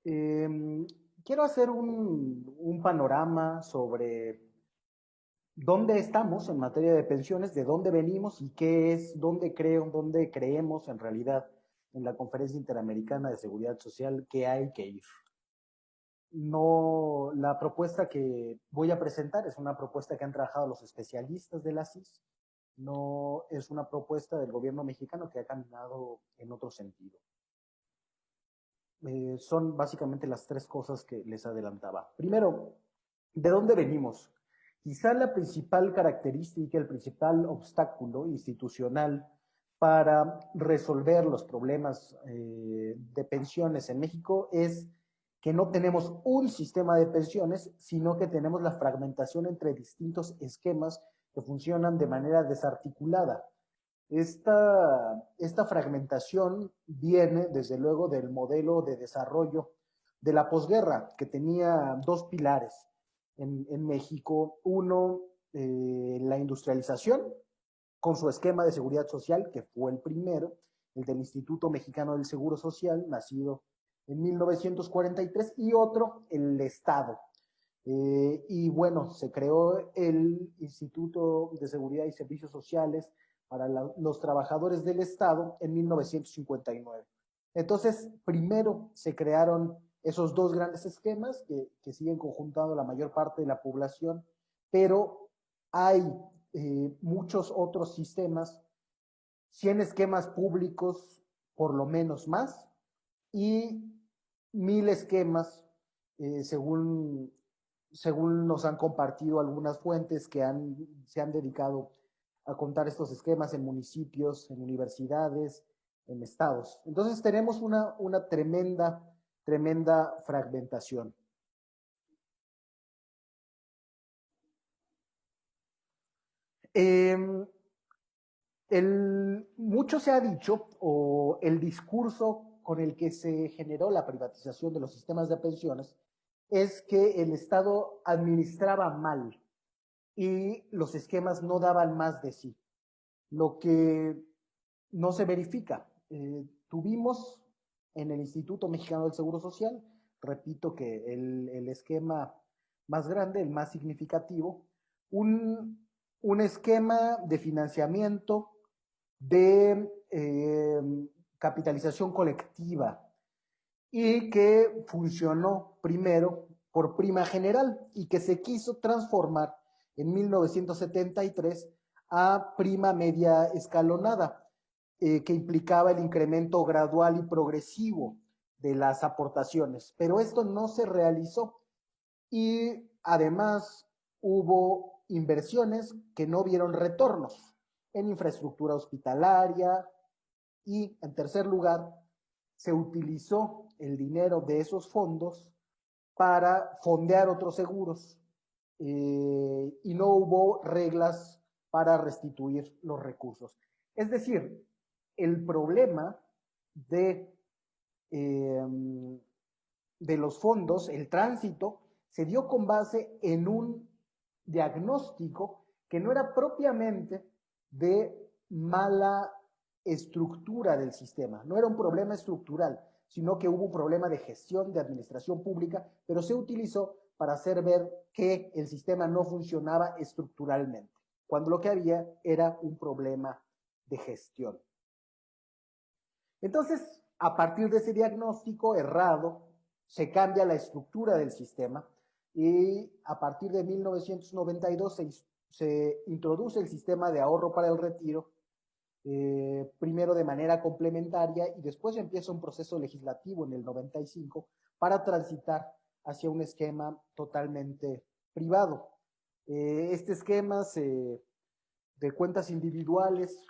Eh, Quiero hacer un panorama sobre dónde estamos en materia de pensiones, de dónde venimos y qué es, dónde creemos en realidad en la Conferencia Interamericana de Seguridad Social que hay que ir. No, la propuesta que voy a presentar es una propuesta que han trabajado los especialistas de la CIS, no es una propuesta del gobierno mexicano que ha caminado en otro sentido. Son básicamente las tres cosas que les adelantaba. Primero, ¿de dónde venimos? Quizá la principal característica, el principal obstáculo institucional para resolver los problemas de pensiones en México es que no tenemos un sistema de pensiones, sino que tenemos la fragmentación entre distintos esquemas que funcionan de manera desarticulada. Esta fragmentación viene, desde luego, del modelo de desarrollo de la posguerra, que tenía dos pilares en México. Uno, la industrialización, con su esquema de seguridad social, que fue el primero, el del Instituto Mexicano del Seguro Social, nacido en 1943, y otro, el Estado. Y bueno, se creó el Instituto de Seguridad y Servicios Sociales para los trabajadores del Estado en 1959. Entonces, primero se crearon esos dos grandes esquemas que siguen conjuntando la mayor parte de la población, pero hay muchos otros sistemas, 100 esquemas públicos, por lo menos más, y 1000 esquemas, según nos han compartido algunas fuentes se han dedicado a contar estos esquemas en municipios, en universidades, en estados. Entonces tenemos una tremenda fragmentación. Eh, Mucho se ha dicho, o el discurso con el que se generó la privatización de los sistemas de pensiones, es que el Estado administraba mal y los esquemas no daban más de sí, lo que no se verifica. Tuvimos en el Instituto Mexicano del Seguro Social, repito que el esquema más grande, el más significativo, un esquema de financiamiento de capitalización colectiva y que funcionó primero por prima general y que se quiso transformar en 1973 a prima media escalonada, que implicaba el incremento gradual y progresivo de las aportaciones. Pero esto no se realizó y además hubo inversiones que no vieron retornos en infraestructura hospitalaria y, en tercer lugar, se utilizó el dinero de esos fondos para fondear otros seguros, y no hubo reglas para restituir los recursos. Es decir, el problema de, eh, de los fondos, el tránsito, se dio con base en un diagnóstico que no era propiamente de mala estructura del sistema, no era un problema estructural, sino que hubo un problema de gestión, de administración pública, pero se utilizó para hacer ver que el sistema no funcionaba estructuralmente, cuando lo que había era un problema de gestión. Entonces, a partir de ese diagnóstico errado, se cambia la estructura del sistema y a partir de 1992 se introduce el sistema de ahorro para el retiro, primero de manera complementaria y después empieza un proceso legislativo en el 95 para transitar hacia un esquema totalmente privado. Este esquema de cuentas individuales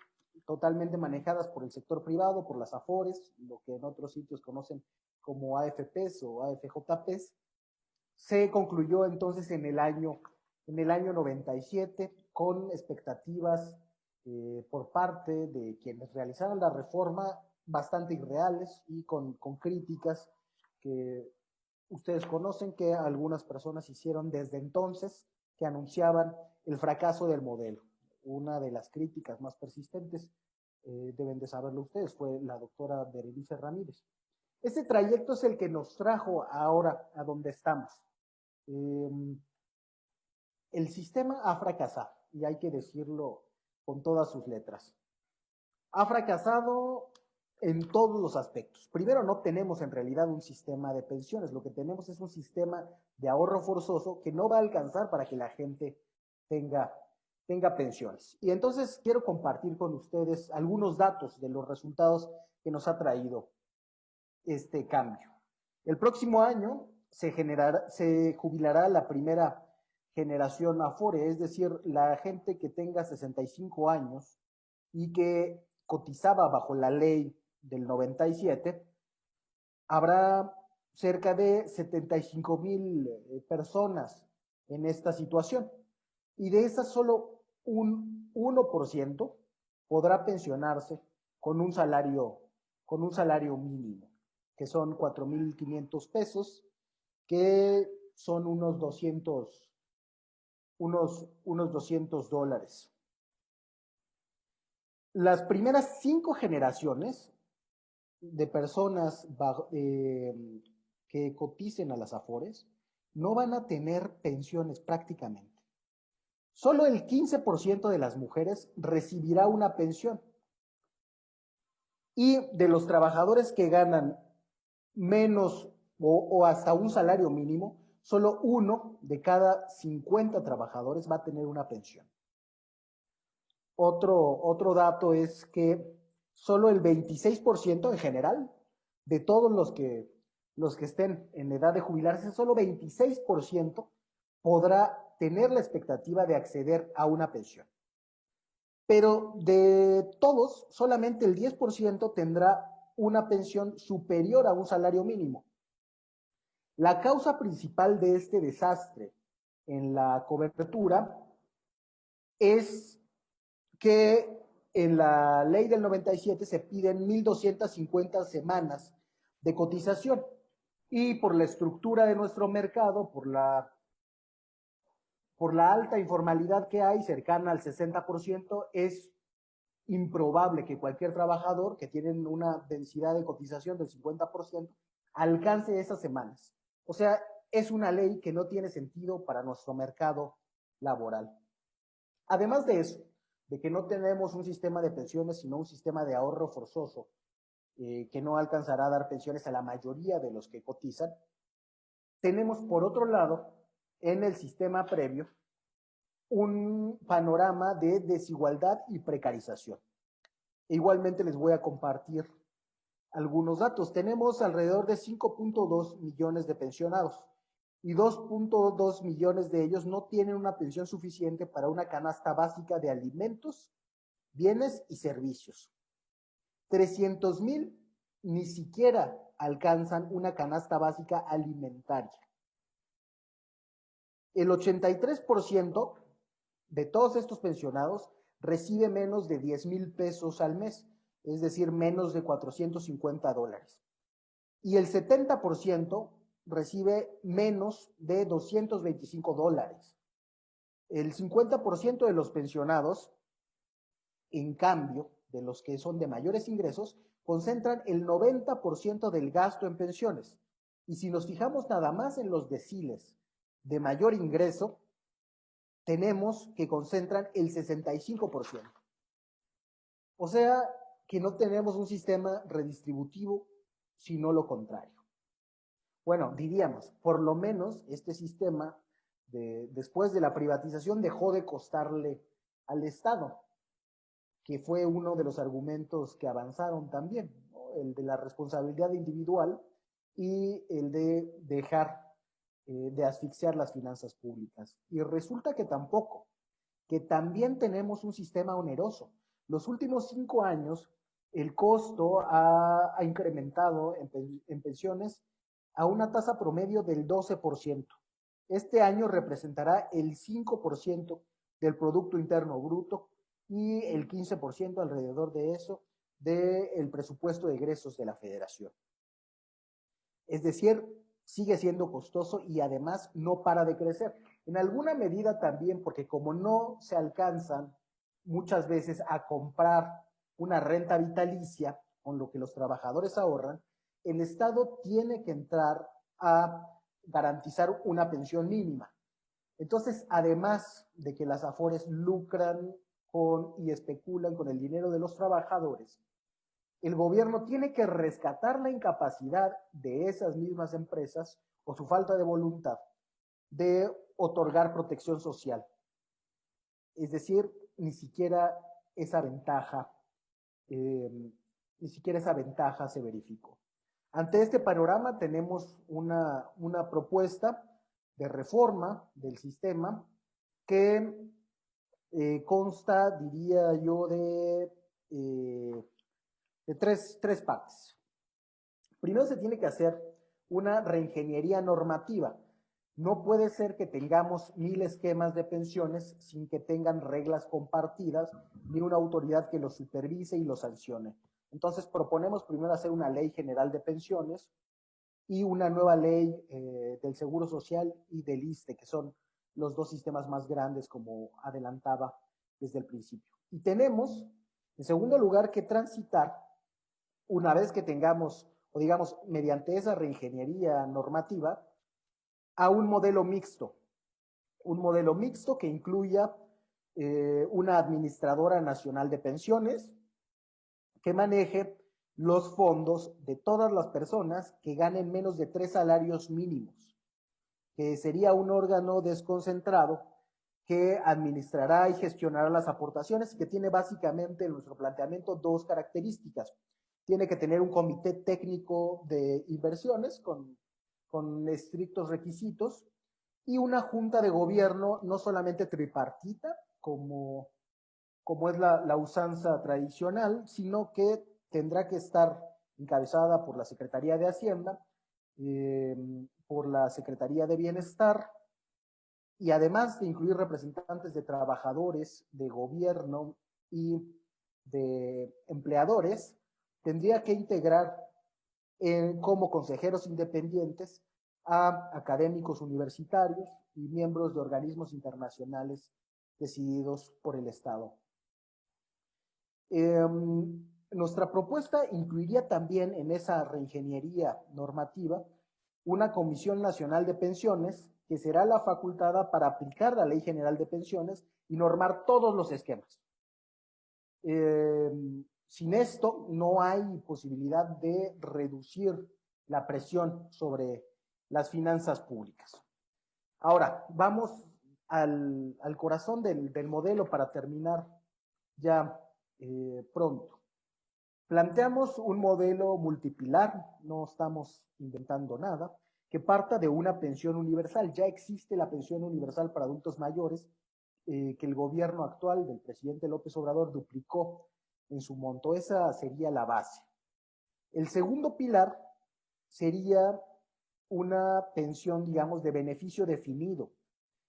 totalmente manejadas por el sector privado, por las AFORES, lo que en otros sitios conocen como AFPs o AFJPs, se concluyó entonces en el año 97 con expectativas por parte de quienes realizaron la reforma bastante irreales y con críticas que ustedes conocen que algunas personas hicieron desde entonces, que anunciaban el fracaso del modelo. Una de las críticas más persistentes, deben de saberlo ustedes, fue la doctora Berenice Ramírez. Ese trayecto es el que nos trajo ahora a donde estamos. El sistema ha fracasado, y hay que decirlo con todas sus letras. Ha fracasado en todos los aspectos. Primero, no tenemos en realidad un sistema de pensiones, lo que tenemos es un sistema de ahorro forzoso que no va a alcanzar para que la gente tenga pensiones. Y entonces quiero compartir con ustedes algunos datos de los resultados que nos ha traído este cambio. El próximo año se jubilará la primera generación Afore, es decir, la gente que tenga 65 años y que cotizaba bajo la ley del 97, habrá cerca de 75,000 personas en esta situación. Y de esas solo un 1% podrá pensionarse con un salario mínimo, que son 4,500 pesos, que son unos $200. Las primeras 5 generaciones de personas que coticen a las Afores no van a tener pensiones prácticamente. Solo el 15% de las mujeres recibirá una pensión. Y de los trabajadores que ganan menos o hasta un salario mínimo, solo 1 de cada 50 trabajadores va a tener una pensión. Otro dato es que solo el 26% en general de todos los que estén en edad de jubilarse, solo 26% podrá tener la expectativa de acceder a una pensión. Pero de todos, solamente el 10% tendrá una pensión superior a un salario mínimo. La causa principal de este desastre en la cobertura es que en la ley del 97 se piden 1,250 semanas de cotización, y por la estructura de nuestro mercado, por la alta informalidad que hay, cercana al 60%, es improbable que cualquier trabajador que tiene una densidad de cotización del 50% alcance esas semanas. O sea, es una ley que no tiene sentido para nuestro mercado laboral. Además de eso, de que no tenemos un sistema de pensiones, sino un sistema de ahorro forzoso, que no alcanzará a dar pensiones a la mayoría de los que cotizan, tenemos por otro lado, en el sistema previo, un panorama de desigualdad y precarización. Igualmente les voy a compartir algunos datos. Tenemos alrededor de 5.2 millones de pensionados y 2.2 millones de ellos no tienen una pensión suficiente para una canasta básica de alimentos, bienes y servicios. 300,000 ni siquiera alcanzan una canasta básica alimentaria. El 83% de todos estos pensionados recibe menos de 10,000 pesos al mes, es decir, menos de $450. Y el 70% recibe menos de $225. El 50% de los pensionados, en cambio, de los que son de mayores ingresos, concentran el 90% del gasto en pensiones. Y si nos fijamos nada más en los deciles de mayor ingreso, tenemos que concentran el 65%. O sea, que no tenemos un sistema redistributivo, sino lo contrario. Bueno, diríamos, por lo menos este sistema, después de la privatización, dejó de costarle al Estado, que fue uno de los argumentos que avanzaron también, ¿no? El de la responsabilidad individual y el de dejar de asfixiar las finanzas públicas. Y resulta que tampoco, que también tenemos un sistema oneroso. Los últimos 5 años, el costo ha incrementado en pensiones a una tasa promedio del 12%. Este año representará el 5% del Producto Interno Bruto y el 15% alrededor de eso del presupuesto de egresos de la Federación. Es decir, sigue siendo costoso y además no para de crecer. En alguna medida también porque como no se alcanzan muchas veces a comprar una renta vitalicia con lo que los trabajadores ahorran, el Estado tiene que entrar a garantizar una pensión mínima. Entonces, además de que las Afores lucran con y especulan con el dinero de los trabajadores, el gobierno tiene que rescatar la incapacidad de esas mismas empresas o su falta de voluntad de otorgar protección social. Es decir, ni siquiera esa ventaja, ni siquiera esa ventaja se verificó. Ante este panorama tenemos una propuesta de reforma del sistema que consta, diría yo, de tres partes. Primero se tiene que hacer una reingeniería normativa. No puede ser que tengamos 1000 esquemas de pensiones sin que tengan reglas compartidas ni una autoridad que los supervise y los sancione. Entonces proponemos primero hacer una ley general de pensiones y una nueva ley del Seguro Social y del ISSSTE, que son los dos sistemas más grandes, como adelantaba desde el principio. Y tenemos, en segundo lugar, que transitar, una vez que tengamos, o digamos, mediante esa reingeniería normativa, a un modelo mixto que incluya una administradora nacional de pensiones que maneje los fondos de todas las personas que ganen menos de 3 salarios mínimos, que sería un órgano desconcentrado que administrará y gestionará las aportaciones, que tiene básicamente en nuestro planteamiento dos características. Tiene que tener un comité técnico de inversiones con estrictos requisitos y una junta de gobierno no solamente tripartita, como es la usanza tradicional, sino que tendrá que estar encabezada por la Secretaría de Hacienda, por la Secretaría de Bienestar, y además de incluir representantes de trabajadores, de gobierno y de empleadores, tendría que integrar como consejeros independientes a académicos universitarios y miembros de organismos internacionales decididos por el Estado. Nuestra propuesta incluiría también en esa reingeniería normativa una Comisión Nacional de Pensiones que será la facultada para aplicar la Ley General de Pensiones y normar todos los esquemas. Sin esto no hay posibilidad de reducir la presión sobre las finanzas públicas. Ahora, vamos al corazón del modelo para terminar ya pronto. Planteamos un modelo multipilar, no estamos inventando nada, que parta de una pensión universal. Ya existe la pensión universal para adultos mayores, que el gobierno actual del presidente López Obrador duplicó en su monto. Esa sería la base. El segundo pilar sería una pensión, digamos, de beneficio definido,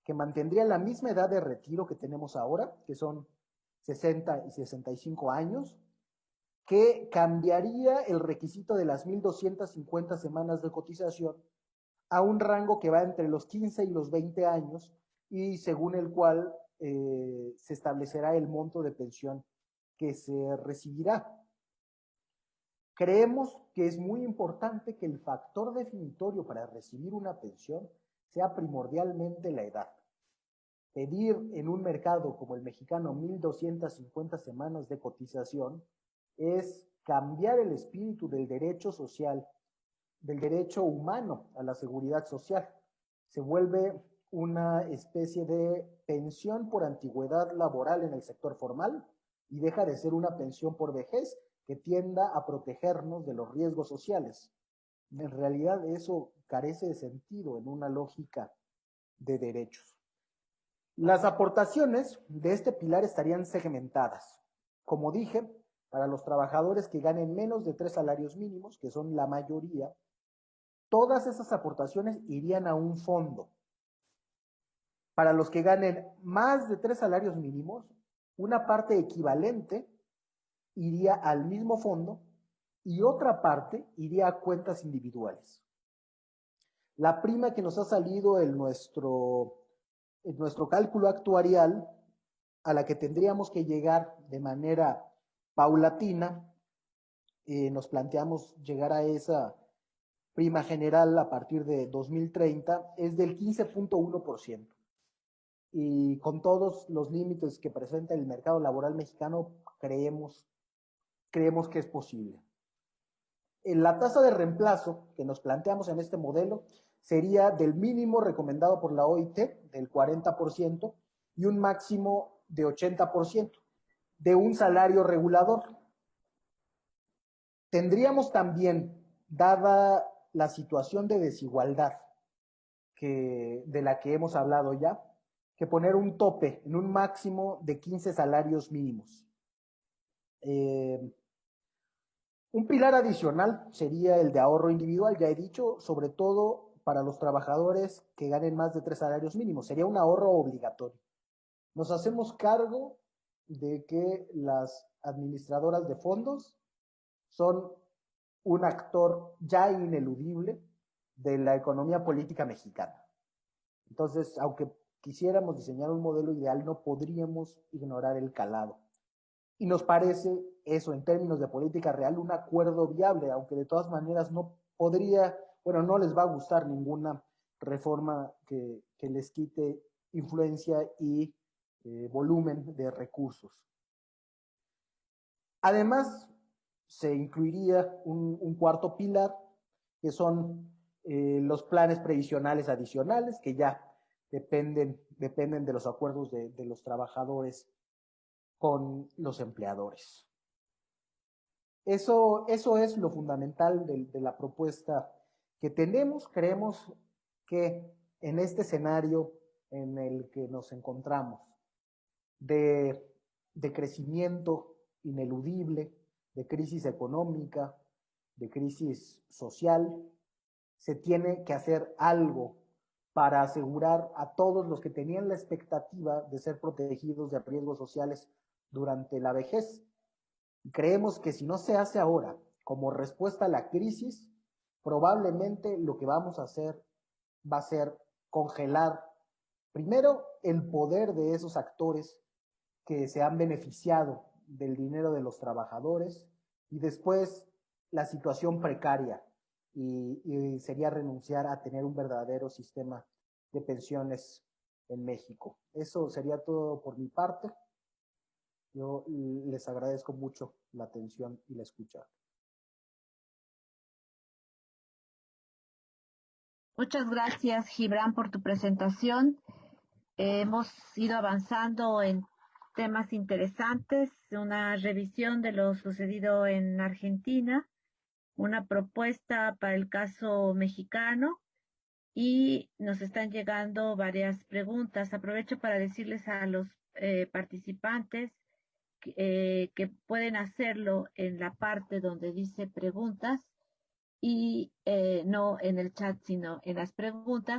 que mantendría la misma edad de retiro que tenemos ahora, que son 60 y 65 años, que cambiaría el requisito de las 1,250 semanas de cotización a un rango que va entre los 15 y los 20 años y según el cual se establecerá el monto de pensión que se recibirá. Creemos que es muy importante que el factor definitorio para recibir una pensión sea primordialmente la edad. Pedir en un mercado como el mexicano 1,250 semanas de cotización es cambiar el espíritu del derecho social, del derecho humano a la seguridad social. Se vuelve una especie de pensión por antigüedad laboral en el sector formal y deja de ser una pensión por vejez que tienda a protegernos de los riesgos sociales. En realidad eso carece de sentido en una lógica de derechos. Las aportaciones de este pilar estarían segmentadas. Como dije, para los trabajadores que ganen menos de 3 salarios mínimos, que son la mayoría, todas esas aportaciones irían a un fondo. Para los que ganen más de 3 salarios mínimos, una parte equivalente iría al mismo fondo y otra parte iría a cuentas individuales. La prima que nos ha salido en nuestro cálculo actuarial, a la que tendríamos que llegar de manera paulatina, nos planteamos llegar a esa prima general a partir de 2030 es del 15.1%. Y con todos los límites que presenta el mercado laboral mexicano, creemos que es posible. La tasa de reemplazo que nos planteamos en este modelo sería del mínimo recomendado por la OIT, del 40%, y un máximo de 80%, de un salario regulador. Tendríamos también, dada la situación de desigualdad de la que hemos hablado ya, que poner un tope en un máximo de 15 salarios mínimos. Un pilar adicional sería el de ahorro individual, ya he dicho, sobre todo para los trabajadores que ganen más de 3 salarios mínimos. Sería un ahorro obligatorio. Nos hacemos cargo de que las administradoras de fondos son un actor ya ineludible de la economía política mexicana. Entonces, aunque quisiéramos diseñar un modelo ideal, no podríamos ignorar el calado. Y nos parece eso, en términos de política real, un acuerdo viable, aunque de todas maneras no les va a gustar ninguna reforma que les quite influencia y volumen de recursos. Además, se incluiría un cuarto pilar, que son los planes previsionales adicionales, que ya dependen de los acuerdos de los trabajadores con los empleadores. Eso es lo fundamental de la propuesta que tenemos. Creemos que en este escenario en el que nos encontramos, de crecimiento ineludible, de crisis económica, de crisis social, se tiene que hacer algo para asegurar a todos los que tenían la expectativa de ser protegidos de riesgos sociales durante la vejez. Creemos que si no se hace ahora como respuesta a la crisis, probablemente lo que vamos a hacer va a ser congelar primero el poder de esos actores que se han beneficiado del dinero de los trabajadores, y después la situación precaria, y sería renunciar a tener un verdadero sistema de pensiones en México. Eso sería todo por mi parte. Yo les agradezco mucho la atención y la escucha. Muchas gracias, Gibran, por tu presentación. Hemos ido avanzando en temas interesantes, una revisión de lo sucedido en Argentina, una propuesta para el caso mexicano, y nos están llegando varias preguntas. Aprovecho para decirles a los participantes que pueden hacerlo en la parte donde dice preguntas, y no en el chat, sino en las preguntas,